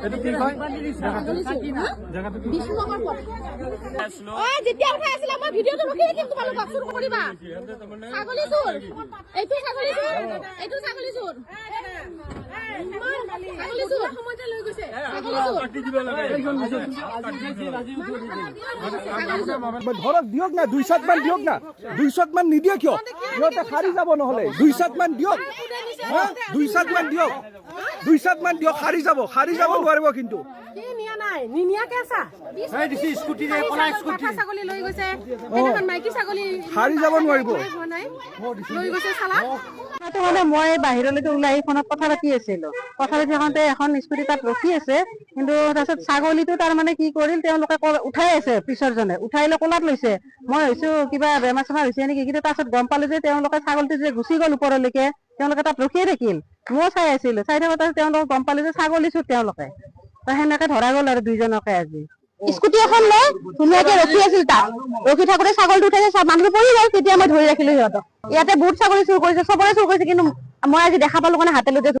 এইটো কি কয় জায়গাটো কি যেতিয়া উঠাই আছিলে মই ভিডিঅ'টো ৰখি থাকিম তোমালোকক চুৰ কৰিবা ছাগলী চুৰ এইটো ছাগলী চুৰ এইটো ছাগলী চুৰ ছাগলী চুৰ সময়তে লৈ গৈছে ধৰক দিয়ক না 2 চাত মান দিয়ক না 2 চাত মান নিদিয়ে কিয় সিহঁতে সাৰি যাব নহলে 2 চাত মান দিয়ক 2 চাত মান দিয়ক 2 চাত মান দিয়ক সাৰি যাব নোৱাৰিব কিন্তু কি নিয়া নাই নিনিয়াকে আছা এই দিছি স্কুটিৰে পলা স্কুটি ছাগলী লৈ গৈছে এখন মাইকী ছাগলী সাৰি যাব নোৱাৰিব লৈ গৈছে চালা মানে মই বাহিৰলৈকে ওলাই ফোনত কথা পাতি আছিলো কথা পাতি থাকোঁতে এখন স্কুটি তাত ৰখি আছে কিন্তু তাৰপিছত ছাগলীটো তাৰমানে কি কৰিল তেওঁলোকে উঠাই আছে পিছৰজনে উঠাই লৈ কোলাত লৈছে মই ভাবিছো কিবা বেমাৰ চেমাৰ হৈছে নেকি কিন্তু তাৰপিছত গম পালো যে তেওঁলোকে ছাগলীটো যে গুচি গ'ল ওপৰলৈকে তেওঁলোকে তাত ৰখিয়ে থাকিল মই চাই আছিলো চাই থাকোঁতে তেওঁলোকে গম পালো যে ছাগলী চুৰ তেওঁলোকে সেনেকে ধৰা গ'ল আৰু দুইজনকে আজি স্কুটি এখন লৈ ধুনীয়াকে ৰখি আছিল তাত ৰখি থাকোঁতে ছাগলীটো উঠাইছে মানুহটো পৰি গ'ল তেতিয়া মই ধৰি ৰাখিলো সিহঁতক ইয়াতে বহুত ছাগলী চুৰ কৰিছে চবৰে চুৰ কৰিছে কিন্তু মই আজি দেখা পালো কাৰণে হাতে লুতে